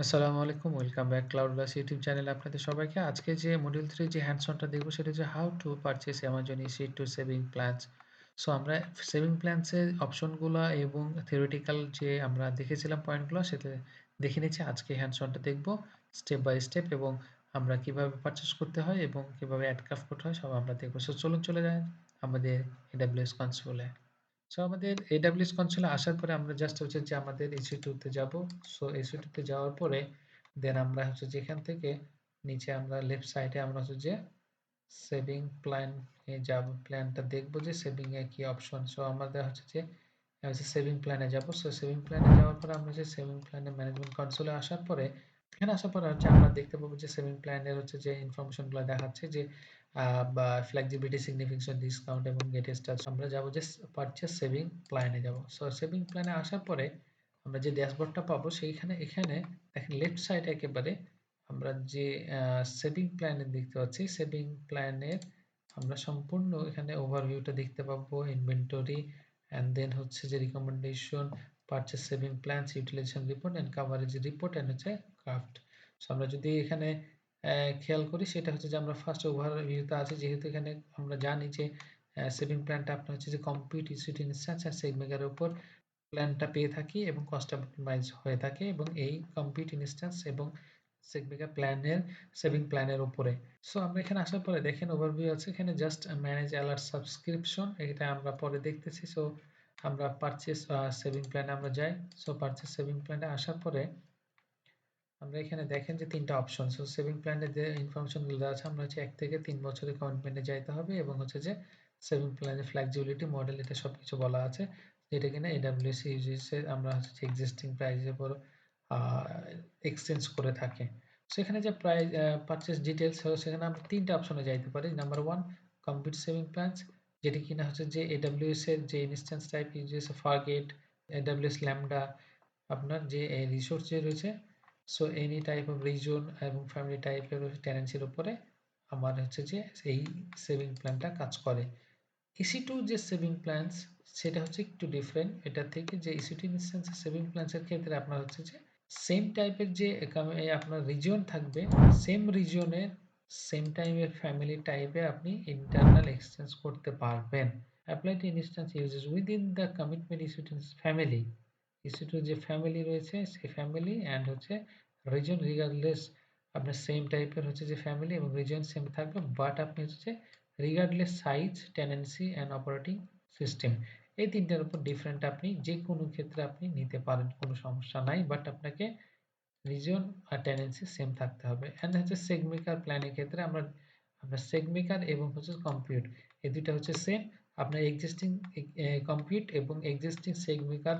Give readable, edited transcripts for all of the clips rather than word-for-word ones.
আসসালামু আলাইকুম। Welcome back ClouDolus YouTube চ্যানেলে আপনাদের সবাইকে। আজকে যে মডিউল 3 যে হ্যান্ডস অনটা দেখব সেটা হচ্ছে how to purchase Amazon EC2 saving plans. So আমরা সেভিং প্ল্যানস এর অপশনগুলা এবং থিওরিটিক্যাল যে আমরা দেখেছিলাম পয়েন্টগুলো সেটা দেখে নিচ্ছি। আজকে হ্যান্ডস অনটা দেখব স্টেপ বাই স্টেপ এবং আমরা কিভাবে পারচেজ করতে হয় এবং কিভাবে অ্যাড ক্রাফট করতে হয় সব আমরা দেখব। সো চলুন চলে যাই আমাদের AWS কনসোলে। সো আমাদের AWS কনসোলে আসার পরে আমরা জাস্ট হচ্ছে যে আমাদের EC2 তে যাব। সো EC2 তে যাওয়ার পরে দেন আমরা হচ্ছে যে এখান থেকে নিচে আমরা লেফট সাইডে আমরা হচ্ছে যে সেভিং প্ল্যান এ যাব। প্ল্যানটা দেখব যে সেভিং এ কি অপশন। সো আমাদের হচ্ছে যে সেভিং প্ল্যানে যাব। সো সেভিং প্ল্যানে যাওয়ার পরে আমরা যে সেভিং প্ল্যানে ম্যানেজমেন্ট কনসোলে আসার পরে এখানে আসার পরে হচ্ছে আমরা দেখতে পাবো যে সেভিং প্ল্যানের হচ্ছে যে ইনফরমেশনগুলো দেখাচ্ছে যে বা ফ্লেক্সিবিলিটি, সিগনিফিকেশন, ডিসকাউন্ট এবং গেট স্টার্ট। আমরা যাব যে পারচেজ সেভিং প্ল্যানে যাব। সো সেভিং প্ল্যানে আসার পরে আমরা যে ড্যাশবোর্ডটা পাবো সেইখানে এখানে দেখেন লেফট সাইডে একেবারে আমরা যে সেভিং প্ল্যানে দেখতে পাচ্ছি সেভিং প্ল্যানের আমরা সম্পূর্ণ এখানে ওভারভিউটা দেখতে পাবো, ইনভেন্টরি অ্যান্ড দেন হচ্ছে যে recommendation, purchase saving plans, utilization report and coverage report and হচ্ছে ক্রাফট। সো আমরা যদি এখানে খেয়াল করি সেটা হচ্ছে যে আমরা ফার্স্ট ওভারভিউতে আছে, যেহেতু এখানে আমরা জানি যে সেভিং প্ল্যানটা আপনার হচ্ছে যে কমপ্লিট ইস্যুড ইনস্ট্যান্স আর সেগমেন্টের উপর প্ল্যানটা পেয়ে থাকি এবং কস্ট অপটিমাইজ হয়ে থাকে এবং এই কমপ্লিট ইনস্ট্যান্স এবং সেগমেন্টের প্ল্যানের সেভিং প্ল্যানের উপরে। সো আমরা এখানে আসার পরে দেখেন ওভারভিউ আছে, এখানে জাস্ট ম্যানেজ অ্যালার্ট সাবস্ক্রিপশন, এটা আমরা পরে দেখতেছি। সো আমরা পারচেজ সেভিং প্ল্যানে আমরা যাই। সো পারচেজ সেভিং প্ল্যানে আসার পরে আমরা এখানে দেখেন যে ৩ টা অপশন। সো সেভিং প্ল্যানের যে ইনফরমেশনগুলো দেওয়া আছে আমরা হচ্ছে ১ থেকে ৩ বছরের কমিটমেন্টে যাইতে হবে এবং হচ্ছে যে সেভিং প্ল্যানের ফ্লেক্সিবিলিটি মডেল এটা সবকিছু বলা আছে। যেটা কিনা AWS ইউজেসে আমরা হচ্ছে যে এক্সিস্টিং প্রাইসের উপর আ এক্সচেঞ্জ করে থাকে। সো এখানে যে প্রাইস পারচেজ ডিটেইলস সেখানে আমরা ৩ টা অপশনে যাইতে পারি। নাম্বার 1 কমপ্লিট সেভিং প্ল্যানস, যেটি কিনা হচ্ছে যে AWS এর যে instance type uses Fargate, AWS Lambda, আপনার যে রিসোর্স যে রয়েছে। So any type of reason এবং ফ্যামিলি টাইপের টেনেন্সির উপরে আমার হচ্ছে যে এই সেভিং প্ল্যানটা কাজ করে। EC2 যে সেভিং প্ল্যানস সেটা হচ্ছে একটু ডিফারেন্ট এটা থেকে। যে EC2 ইনস্ট্যান্স সেভিং প্ল্যানসের ক্ষেত্রে আপনার হচ্ছে যে সেম টাইপের যে আপনার রিজন থাকবে, সেম রিজনের সেম টাইপের ফ্যামিলি টাইপের আপনি ইন্টারনাল এক্সচেঞ্জ করতে পারবেন। Apply to instance uses within the commitment EC2 family. EC2 যে ফ্যামিলি রয়েছে সেই ফ্যামিলি অ্যান্ড হচ্ছে রিজন রিগার্ডলেস আপনার সেম টাইপের হচ্ছে যে ফ্যামিলি এবং রিজন সেম থাকবে, বাট আপনি হচ্ছে regardless size, tenancy and operating system, এই ৩ টার উপর ডিফারেন্ট আপনি যে কোনো ক্ষেত্রে আপনি নিতে পারেন, কোনো সমস্যা নাই। বাট আপনাকে রিজন আর টেনেন্সি সেম থাকতে হবে। অ্যান্ড হচ্ছে সেগমেকার প্ল্যানের ক্ষেত্রে আমরা সেগমেকার এবং হচ্ছে কম্পিউট এই ২ টা হচ্ছে সেম। আপনার এক্সিস্টিং কম্পিউট এবং এক্সিস্টিং সেগমেকার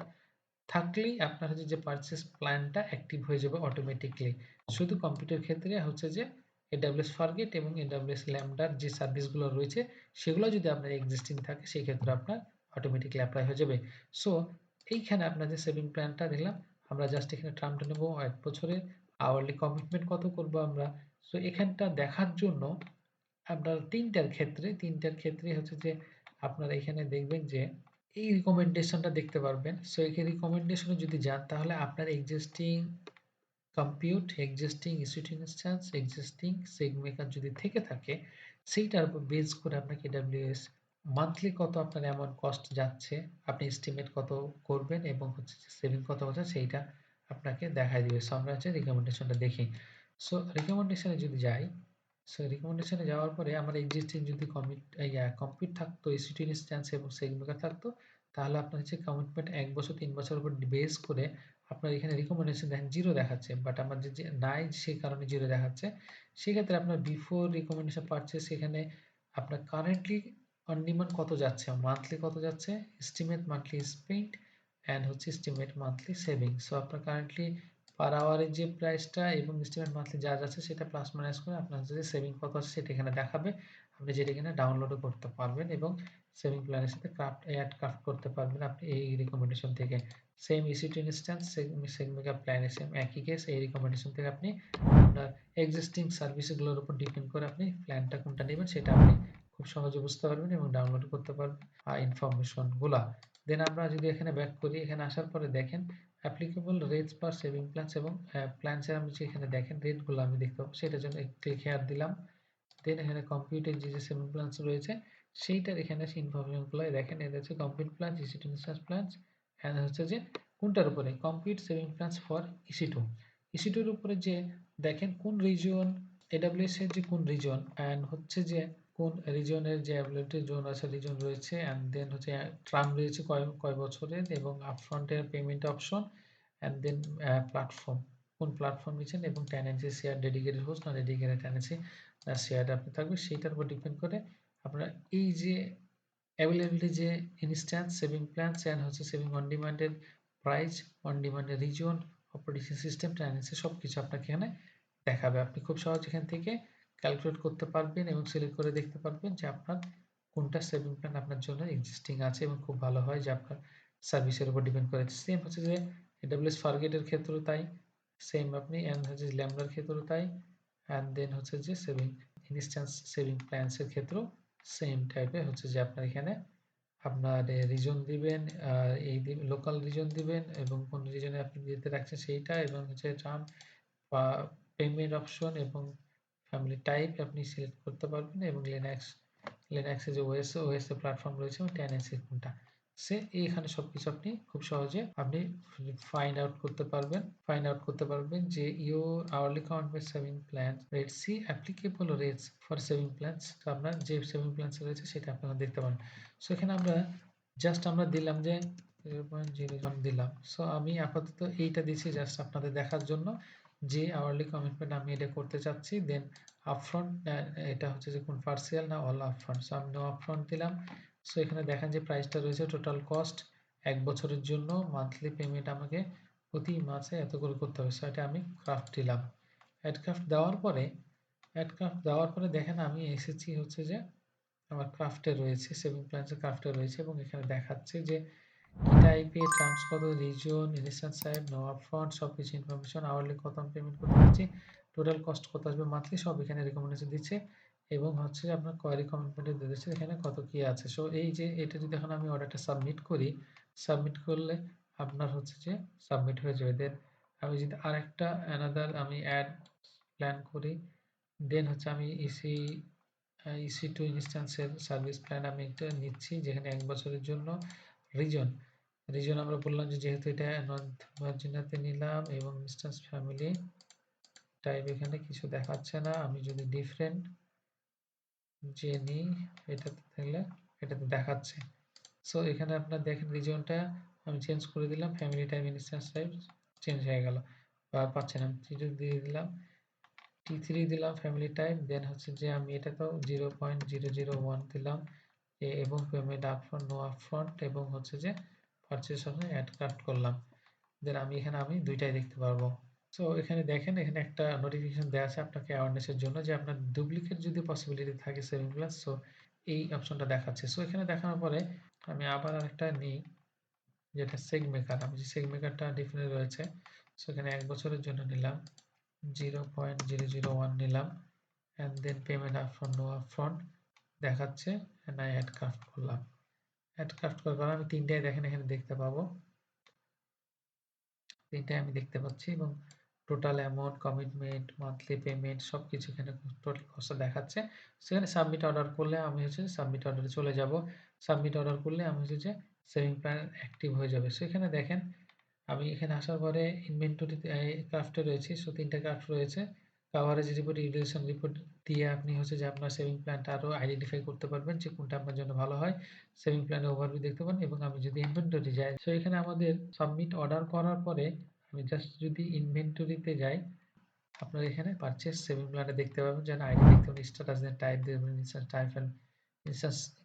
থাকলেই আপনার হচ্ছে যে পারচেজ প্ল্যানটা অ্যাক্টিভ হয়ে যাবে অটোমেটিক্যালি। শুধু কম্পিউটার ক্ষেত্রে হচ্ছে যে AWS Fargate এবং AWS Lambda র যে সার্ভিসগুলো রয়েছে সেগুলো যদি আপনার এক্সিস্টিং থাকে সেই ক্ষেত্রে আপনার অটোমেটিক্যালি এপ্লাই হয়ে যাবে। সো এইখানে আপনার যে সেভিং প্ল্যানটা দিলাম, আমরা জাস্ট এখানে টার্মটা নেব ১ বছরের, আওয়ারলি কমিটমেন্ট কত করব আমরা। সো এখানটা দেখার জন্য আপনার ৩ টার ক্ষেত্রে হচ্ছে যে আপনারা এখানে দেখবেন যে এই রিকমেন্ডেশনটা দেখতে পারবেন। সো এই রিকমেন্ডেশনে যদি যান তাহলে আপনার existing compute, existing EC2 instance, existing SageMaker যদি থেকে থাকে সেইটার উপর বেস করে আপনাকে AWS মান্থলি কত আপনার অ্যামাউন্ট কস্ট যাচ্ছে, আপনি এস্টিমেট কত করবেন এবং হচ্ছে যে সেভিং কত হচ্ছে সেইটা আপনাকে দেখায় দিবে। সো আমরা হচ্ছে রিকমেন্ডেশনটা দেখি। সো রিকমেন্ডেশনে যদি যাই, সো রিকমেন্ডেশনে যাওয়ার পরে আমার এক্সিস্টিং যদি কমপ্লিট থাকতো EC2 ইনস্ট্যান্স এবং সেগমেকার থাকতো তাহলে আপনার হচ্ছে কমিটমেন্ট ১ বছর ৩ বছরের উপর বেস করে আপনার এখানে রিকমেন্ডেশন দেখেন 0 দেখাচ্ছে, বাট আমার যে নাই সেই কারণে 0 দেখাচ্ছে। সেক্ষেত্রে আপনার বিফোর রিকমেন্ডেশন পারচেজ এখানে আপনার কারেন্টলি অন ডিমান্ড কত যাচ্ছে, মান্থলি কত যাচ্ছে, এস্টিমেট মান্থলি স্পেন্ড অ্যান্ড হচ্ছে এস্টিমেট মান্থলি সেভিং। সো আপনার কারেন্টলি পার আওয়ারের যে প্রাইসটা এবং এস্টিমেট মান্থলি যা যাচ্ছে সেটা প্লাস মাইনাস করে আপনার যে সেভিং কত আছে সেটা এখানে দেখাবে। আপনি যেটা কিনা ডাউনলোডও করতে পারবেন এবং সেভিং প্ল্যানের সাথে ক্রাফট করতে পারবেন আপনি এই রিকমেন্ডেশন থেকে। সেম EC2 ইনস্ট্যান্স সেগমেকার প্ল্যানের সেম একই কেস। এই রিকমেন্ডেশন থেকে আপনি আপনার এক্সিস্টিং সার্ভিসগুলোর উপর ডিপেন্ড করে আপনি প্ল্যানটা কোনটা নেবেন সেটা আপনি খুব সহজে বুঝতে পারবেন এবং ডাউনলোড করতে পারবেন ইনফরমেশনগুলা। দেন আমরা যদি এখানে ব্যাক করি, এখানে আসার পরে দেখেন অ্যাপ্লিকেবল রেটস পার সেভিং প্ল্যানস এবং প্ল্যানসের আমি যে এখানে দেখেন রেটগুলো আমি দেখতে পাবো, সেটার জন্য ক্লিক হেয়ার দিলাম। দেন এখানে কম্পিউটের যে সেভিং প্ল্যানস রয়েছে সেইটার এখানে ইনফরমেশনগুলো দেখেন। এটা হচ্ছে complete plan, EC2 instance plans, and হচ্ছে যে কোনটার উপরে complete saving plans for EC2। EC2 এর উপরে যে দেখেন কোন রিজন, AWS এর যে কোন রিজন, অ্যান্ড হচ্ছে যে কোন রিজনের যে অ্যাবিলিটি জোন আছে, রিজন রয়েছে, অ্যান্ড দেন হচ্ছে টার্ম রয়েছে কয় কয় বছরের, এবং আপফ্রন্টের payment option, and then platform, কোন প্ল্যাটফর্ম নিচ্ছেন, এবং টেনেন্সি শেয়ার ডেডিকেটেড হোস্ট না ডেডিকেটেড টেনেন্সি শেয়ারটা আপনি থাকবে, সেইটার উপর ডিপেন্ড করে আপনারা এই যে অ্যাভেলেবিলিটি যে ইনস্ট্যান্স সেভিং প্ল্যানস অ্যান্ড হচ্ছে সেভিং অন ডিমান্ডের প্রাইস, অন ডিমান্ডের রিজন, অপারেটিং সিস্টেম, টেনেন্সি সব কিছু আপনাকে এখানে দেখাবে। আপনি খুব সহজ এখান থেকে ক্যালকুলেট করতে পারবেন এবং সিলেক্ট করে দেখতে পারবেন যে আপনার কোনটা সেভিং প্ল্যান আপনার জন্য এক্সিস্টিং আছে এবং খুব ভালো হয়, যে আপনার সার্ভিসের উপর ডিপেন্ড করে। সেম হচ্ছে যে AWS ফারগেটের ক্ষেত্রেও তাই, সেম আপনি অ্যান্ড হচ্ছে ল্যামডার ক্ষেত্রেও তাই, অ্যান্ড দেন হচ্ছে যে সেভিং ইনস্ট্যান্স সেভিং প্ল্যানসের ক্ষেত্রেও সেম টাইপের হচ্ছে যে আপনার এখানে আপনার রিজন দিবেন, এই লোকাল রিজন দিবেন এবং কোন রিজনে আপনি দিতে রাখছেন সেইটা, এবং হচ্ছে টার্ম বা পেমেন্ট অপশন এবং ফ্যামিলি টাইপ আপনি সিলেক্ট করতে পারবেন, এবং লিনাক্সে যে ওএস এর প্ল্যাটফর্ম রয়েছে এবং টেনেন্সি কোনটা, এখানে সবকিছু আপনি খুব সহজে আপনি ফাইন্ড আউট করতে পারবেন যে your hourly commitment saving plan rate see applicable rates for saving plans. আপনার যে সেভিং প্ল্যানস রয়েছে সেটা আপনারা দেখতে পারেন। সো এখানে আমরা দিলাম যে 0.01 দিলাম। সো আমি আপাতত এইটা দিচ্ছি জাস্ট আপনাদের দেখার জন্য যে আওয়ারলি কমিটমেন্ট আমি এটা করতে চাচ্ছি। দেন আপফ্রন্ট, এটা হচ্ছে যে কোন পার্সিয়াল না অল আপফ্রন্ট। সো আমি নো আপফ্রন্ট দিলাম। সো এখানে দেখেন যে প্রাইসটা রয়েছে টোটাল কস্ট 1 বছরের জন্য, মান্থলি পেমেন্ট আমাকে প্রতি মাসে এত করে করতে হবে। সো এটা আমি ক্রাফট দিলাম। অ্যাড ক্রাফট দেওয়ার পরে দেখেন আমি এসেছি হচ্ছে যে আমার ক্রাফটে রয়েছে, সেভিং প্ল্যানসের ক্রাফটে রয়েছে, এবং এখানে দেখাচ্ছে যে কি টাইপে টার্মস কত, region, instance type, no upfront, সবকিছু ইনফরমেশন, আওয়ারলি কত আমি পেমেন্ট করতে যাচ্ছি, টোটাল কস্ট কত আসবে মান্থলি, সব এখানে রিকমেন্ডেশন দিচ্ছে, এবং হচ্ছে আপনার কোয়ারি কমিটমেন্টে দিয়ে দিচ্ছে এখানে কত কি আছে। সো এই যে এটা যদি এখন আমি অর্ডারটা সাবমিট করি, সাবমিট করলে আপনার হচ্ছে যে সাবমিট হয়ে যাবে। দেন আমি যদি আরেকটা অ্যানাদার আমি অ্যাড প্ল্যান করি, দেন হচ্ছে আমি EC2 ইনস্ট্যান্সের সার্ভিস প্ল্যান আমি একটা নিচ্ছি, যেখানে 1 বছরের জন্য রিজন আমরা বললাম যে যেহেতু এটা নর্থ ভার্জিনিয়াতে নিলাম, এবং ইনস্ট্যান্স ফ্যামিলি টাইপ এখানে কিছু দেখাচ্ছে না। আমি যদি ডিফারেন্ট যে নিই, এটাতে থাকলে এটাতে দেখাচ্ছে। সো এখানে আপনার দেখেন রিজনটা আমি চেঞ্জ করে দিলাম, family type instance type change হয়ে গেল, বা পাচ্ছেন আমি T2 দিয়ে দিলাম, T3 দিলাম ফ্যামিলি টাইপ, দেন হচ্ছে যে আমি এটাতেও 0.001 দিলাম, এবং পেমেন্ট আপফ্রন্ট নো আপফ্রন্ট, এবং হচ্ছে যে পারচেজ অপশনে অ্যাড কাট করলাম। দেন আমি দুইটাই দেখতে পারবো। সো এখানে দেখেন এখানে একটা নোটিফিকেশন দেওয়া আছে আপনাকে অ্যাওয়ারনেসের জন্য, যে আপনার ডুপ্লিকেট যদি পসিবিলিটি থাকে সেভিং প্লাস, সো এই অপশনটা দেখাচ্ছে। সো এখানে দেখানোর পরে আমি আবার আরেকটা নিই, যেটা সেগ মেকার, আমি যে সেগ মেকারটা ডিফারেন্ট রয়েছে। সো এখানে 1 বছরের জন্য নিলাম, 0.001 নিলাম, and then payment upfront no upfront দেখাচ্ছে, অ্যান্ড আমি অ্যাড ক্রাফট করলাম। অ্যাড ক্রাফট করার পর আমি তিনটাই দেখেন এখানে দেখতে পাবো, তিনটাই আমি দেখতে পাচ্ছি, এবং total amount, commitment, monthly payment সবকিছু এখানে টোটাল কস্ট দেখাচ্ছে। সেখানে সাবমিট অর্ডার করলে আমি হচ্ছে সাবমিট অর্ডারে চলে যাব। সাবমিট অর্ডার করলে আমি হচ্ছে যে সেভিং প্ল্যান অ্যাক্টিভ হয়ে যাবে। সো এখানে দেখেন আমি এখানে আসার পরে ইনভেন্টরিতে ক্রাফটে রয়েছি। সো 3টা ক্রাফট রয়েছে। কাভারেজ রিপোর্ট, ইউটিলাইজেশন রিপোর্ট দিয়ে আপনি হচ্ছে যে আপনার সেভিং প্ল্যানটা আরও আইডেন্টিফাই করতে পারবেন যে কোনটা আপনার জন্য ভালো হয়। সেভিং প্ল্যানের ওভারভিউ দেখতে পারেন, এবং আমি যদি ইনভেন্টরি যাই, সো এখানে আমাদের সাবমিট অর্ডার করার পরে আমি জাস্ট যদি ইনভেন্টরিতে যাই, আপনারা এখানে পারচেজ সেভিং প্ল্যানটা দেখতে পাবেন, যেন আইডি দেখতে পাবেন, স্ট্যাটাস দেন, টাইপ দেবেন, instance type end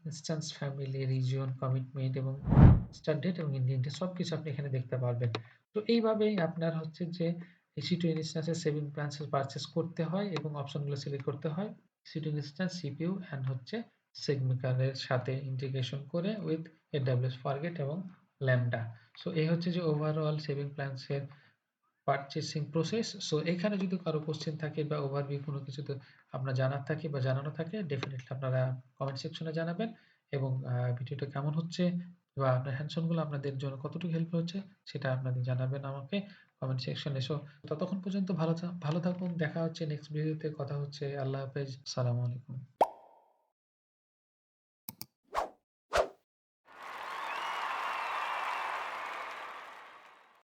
instance family, region, commitment, এবং স্টার্ট ডেট এবং এন্ড ডেট সবকিছু আপনি এখানে দেখতে পারবেন। তো এইভাবেই আপনার হচ্ছে যে EC2 ইনস্ট্যান্সের সেভিং প্ল্যানস পারচেজ করতে হয়, এবং অপশনগুলো সিলেক্ট করতে হয়। EC2 ইনস্ট্যান্স সিপিইউ অ্যান্ড হচ্ছে সেগমেকারের সাথে ইন্টিগ্রেশন করে উইথ AWS ফারগেট এবং ল্যামডা। সো এই হচ্ছে যে ওভারঅল সেভিং প্ল্যানসের পারচেসিং প্রসেস। সো এখানে যদি কারো কোশ্চেন থাকে বা ওভারভিউ কোনো কিছু তো আপনার জানার থাকে বা জানানো থাকে, ডেফিনেটলি আপনারা কমেন্ট সেকশনে জানাবেন। এবং ভিডিওটা কেমন হচ্ছে বা আপনার হ্যান্ডস অন গুলো আপনাদের জন্য কতটুকু হেল্পফুল হচ্ছে সেটা আপনাদের জানাবেন আমাকে কমেন্ট সেকশনে। সো ততক্ষণ পর্যন্ত ভালো থাকুন। দেখা হচ্ছে নেক্সট ভিডিওতে কথা হচ্ছে। আল্লাহ হাফেজ। আসসালামু আলাইকুম।